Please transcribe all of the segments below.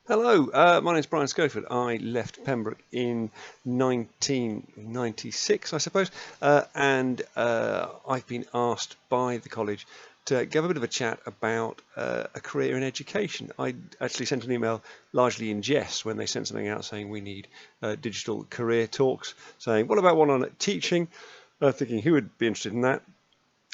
Hello, my name's Brian Schofield. I left Pembroke in 1996, I suppose, and I've been asked by the college to give a bit of a chat about a career in education. I actually sent an email largely in jest when they sent something out saying we need digital career talks, saying what about one on teaching? Thinking who would be interested in that?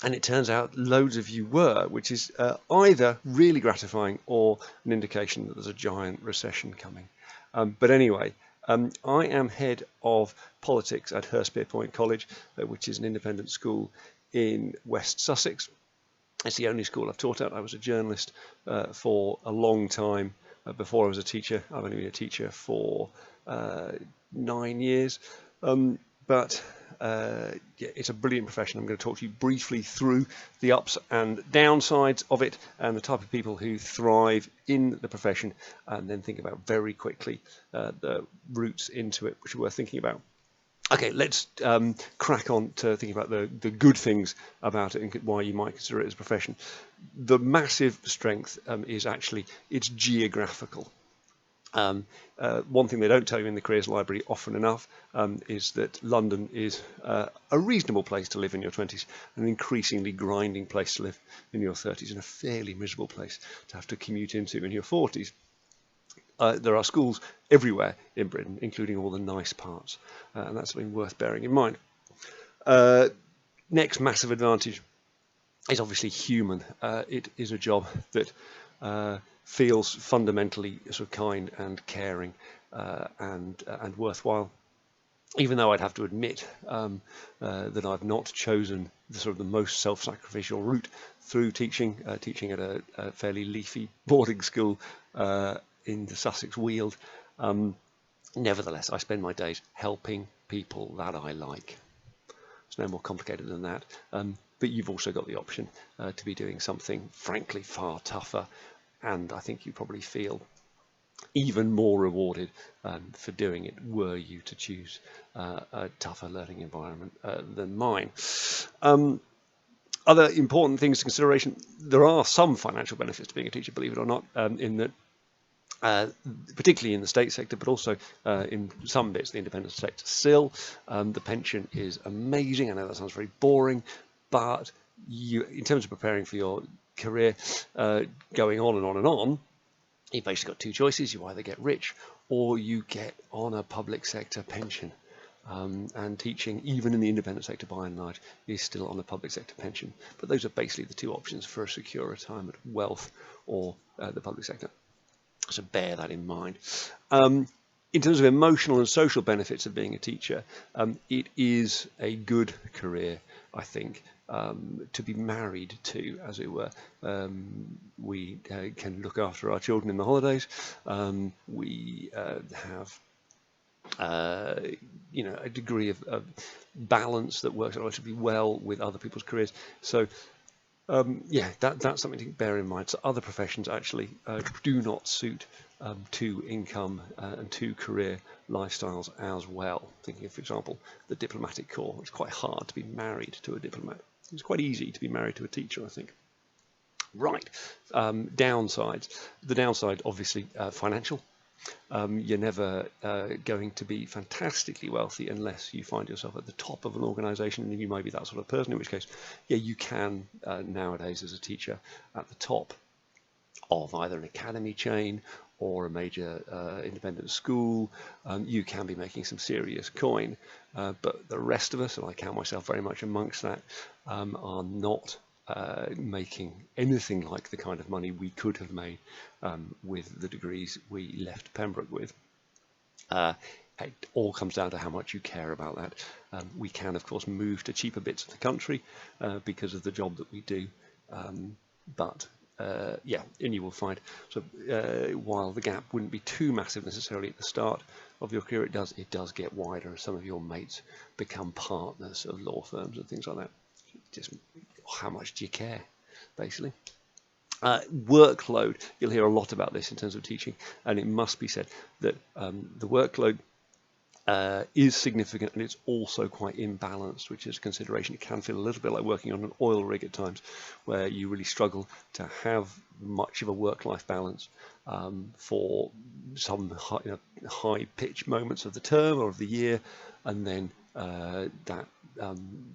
And it turns out loads of you were, which is either really gratifying or an indication that there's a giant recession coming. But anyway, I am head of politics at Hurstpierpoint College, which is an independent school in West Sussex. It's the only school I've taught at. I was a journalist for a long time before I was a teacher. I've only been a teacher for 9 years. But yeah, it's a brilliant profession. I'm going to talk to you briefly through the ups and downsides of it and the type of people who thrive in the profession, and then think about very quickly the routes into it, which are worth thinking about. Okay, let's crack on to thinking about the good things about it and why you might consider it as a profession. The massive strength is actually it's geographical. One thing they don't tell you in the careers library often enough is that London is a reasonable place to live in your 20s, an increasingly grinding place to live in your 30s, and a fairly miserable place to have to commute into in your 40s. There are schools everywhere in Britain, including all the nice parts, and that's something worth bearing in mind. Next massive advantage is obviously human. It is a job that feels fundamentally sort of kind and caring and worthwhile. Even though I'd have to admit that I've not chosen the sort of the most self-sacrificial route through teaching, teaching at a fairly leafy boarding school in the Sussex Weald. Nevertheless, I spend my days helping people that I like. It's no more complicated than that. But you've also got the option to be doing something frankly far tougher, and I think you probably feel even more rewarded for doing it were you to choose a tougher learning environment than mine. Other important things to consideration, there are some financial benefits to being a teacher, believe it or not, in that particularly in the state sector, but also in some bits of the independent sector still. The pension is amazing. I know that sounds very boring, but you, in terms of preparing for your career, going on and on and on, you've basically got two choices. You either get rich or you get on a public sector pension. And teaching, even in the independent sector by and large, is still on a public sector pension. But those are basically the two options for a secure retirement: wealth or the public sector. So bear that in mind. In terms of emotional and social benefits of being a teacher, it is a good career, I think, to be married to, as it were. We can look after our children in the holidays. We have a degree of balance that works relatively well with other people's careers. So yeah, that's something to bear in mind. So other professions actually do not suit two income and two career lifestyles as well. Thinking of, for example, the diplomatic corps. It's quite hard to be married to a diplomat. It's quite easy to be married to a teacher, I think. Right, downsides. The downside, obviously, financial. You're never going to be fantastically wealthy unless you find yourself at the top of an organisation, and you might be that sort of person, in which case, yeah, you can nowadays as a teacher at the top of either an academy chain or a major independent school. You can be making some serious coin, but the rest of us, and I count myself very much amongst that, are not making anything like the kind of money we could have made with the degrees we left Pembroke with. It all comes down to how much you care about that. We can, of course, move to cheaper bits of the country because of the job that we do, but yeah, and you will find, so while the gap wouldn't be too massive necessarily at the start of your career, it does get wider as some of your mates become partners of law firms and things like that. Just how much do you care, basically? Workload, you'll hear a lot about this in terms of teaching, and it must be said that the workload is significant, and it's also quite imbalanced, which is a consideration. It can feel a little bit like working on an oil rig at times, where you really struggle to have much of a work-life balance for some high pitch moments of the term or of the year, and then that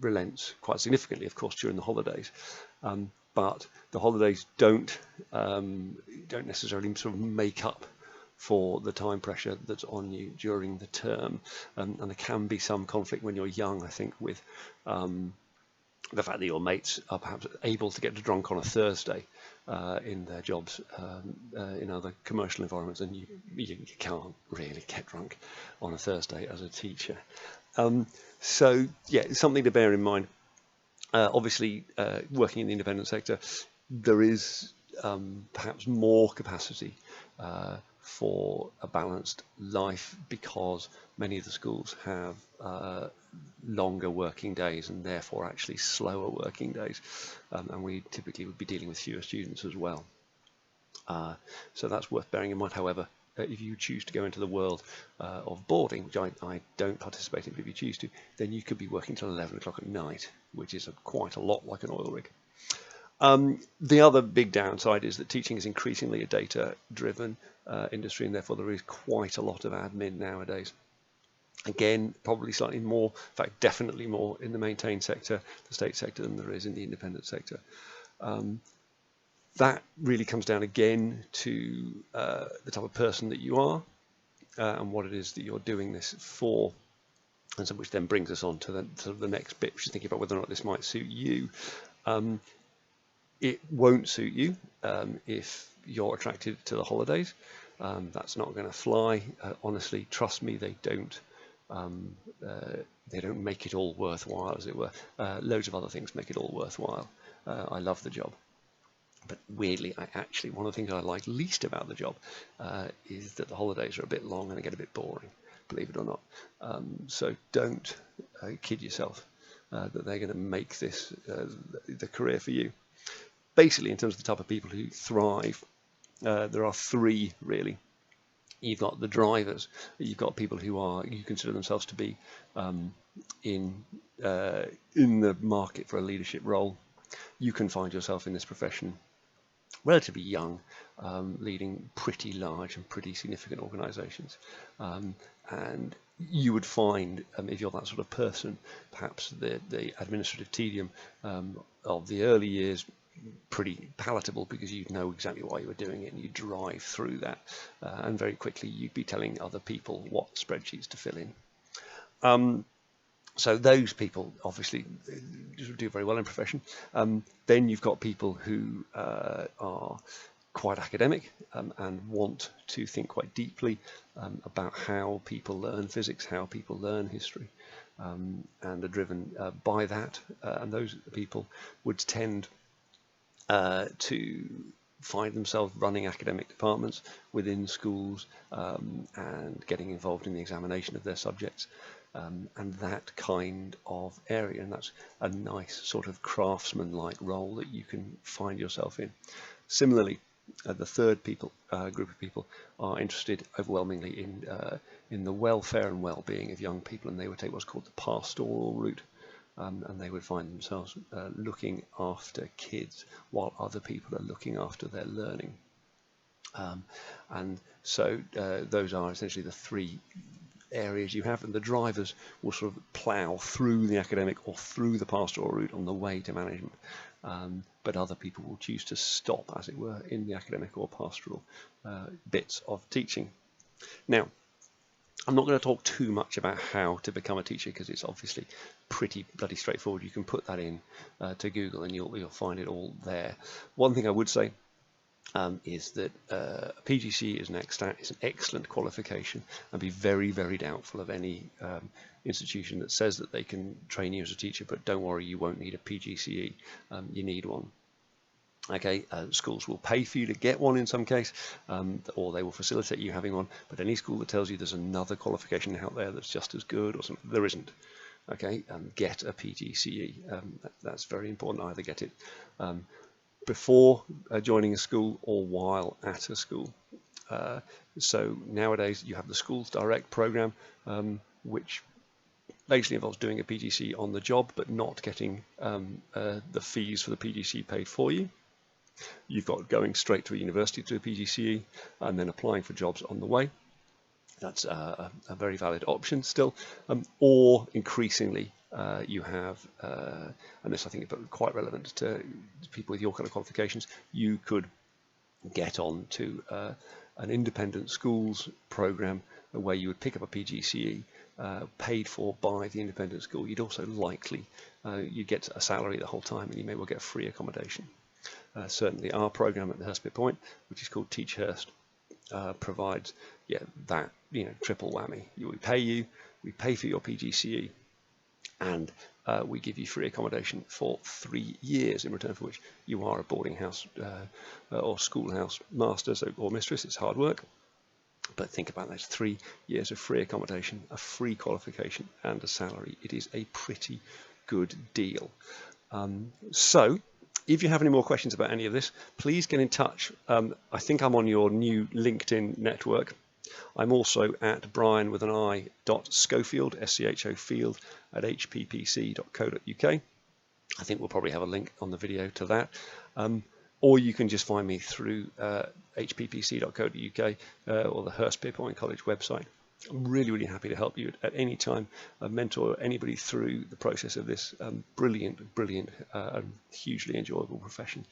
relents quite significantly, of course, during the holidays. But the holidays don't necessarily sort of make up for the time pressure that's on you during the term, and there can be some conflict when you're young, I think, with the fact that your mates are perhaps able to get drunk on a Thursday in their jobs in other commercial environments, and you can't really get drunk on a Thursday as a teacher. So yeah, it's something to bear in mind. Obviously, working in the independent sector, there is perhaps more capacity for a balanced life, because many of the schools have longer working days and therefore actually slower working days, and we typically would be dealing with fewer students as well. So that's worth bearing in mind. However, if you choose to go into the world of boarding, which I don't participate in, but if you choose to, then you could be working till 11 o'clock at night, which is quite a lot like an oil rig. The other big downside is that teaching is increasingly a data-driven industry, and therefore there is quite a lot of admin nowadays. Again, probably slightly more, in fact, definitely more in the maintained sector, the state sector, than there is in the independent sector. That really comes down again to the type of person that you are and what it is that you're doing this for. And so, which then brings us on to the next bit, which is thinking about whether or not this might suit you. It won't suit you if you're attracted to the holidays. That's not going to fly. Honestly, trust me, they don't make it all worthwhile, as it were. Loads of other things make it all worthwhile. I love the job. But weirdly, one of the things I like least about the job is that the holidays are a bit long and they get a bit boring, believe it or not. So don't kid yourself that they're going to make this the career for you. Basically, in terms of the type of people who thrive, there are three really. You've got the drivers. You've got people who you consider themselves to be in the market for a leadership role. You can find yourself in this profession relatively young, leading pretty large and pretty significant organizations. And you would find, if you're that sort of person, perhaps the administrative tedium of the early years pretty palatable, because you know exactly why you were doing it and you drive through that, and very quickly you'd be telling other people what spreadsheets to fill in. So those people obviously do very well in profession. Then you've got people who are quite academic and want to think quite deeply about how people learn physics, how people learn history, and are driven by that. And those people would tend to find themselves running academic departments within schools and getting involved in the examination of their subjects. And that kind of area, and that's a nice sort of craftsman-like role that you can find yourself in. Similarly, the third group of people are interested overwhelmingly in the welfare and well-being of young people, and they would take what's called the pastoral route, and they would find themselves looking after kids while other people are looking after their learning. And so those are essentially the three areas you have, and the drivers will sort of plough through the academic or through the pastoral route on the way to management, but other people will choose to stop, as it were, in the academic or pastoral bits of teaching. Now, I'm not going to talk too much about how to become a teacher, because it's obviously pretty bloody straightforward. You can put that in to Google and you'll find it all there. One thing I would say is that a PGCE is an excellent qualification, and be very, very doubtful of any institution that says that they can train you as a teacher, but don't worry, you won't need a PGCE. You need one. Okay, schools will pay for you to get one in some case, or they will facilitate you having one, but any school that tells you there's another qualification out there that's just as good or something, there isn't. Okay, get a PGCE. That's very important. Either get it before joining a school or while at a school. So nowadays you have the Schools Direct program, which basically involves doing a PGCE on the job, but not getting the fees for the PGCE paid for you. You've got going straight to a university to do a PGCE and then applying for jobs on the way. That's a very valid option still. Or increasingly, you have, and this I think is quite relevant to people with your kind of qualifications, you could get on to an independent schools program where you would pick up a PGCE paid for by the independent school. You'd also likely, you'd get a salary the whole time, and you may well get free accommodation. Certainly our program at the Hurstpit Point, which is called Teach Hurst, provides that triple whammy. We pay for your PGCE, and we give you free accommodation for 3 years, in return for which you are a boarding house or schoolhouse master or mistress. It's hard work, but think about that: 3 years of free accommodation, a free qualification, and a salary. It is a pretty good deal. So if you have any more questions about any of this, please get in touch. I think I'm on your new LinkedIn network. I'm also at Brian with an I .Schofield, SCHO field at hppc.co.uk. I think we'll probably have a link on the video to that. Or you can just find me through hppc.co.uk or the Hurstpit Point College website. I'm really, really happy to help you at any time, mentor anybody through the process of this brilliant, and hugely enjoyable profession.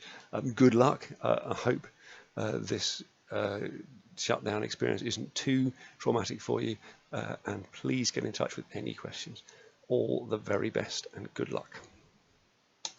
Good luck. I hope this shutdown experience isn't too traumatic for you, and please get in touch with any questions. All the very best and good luck.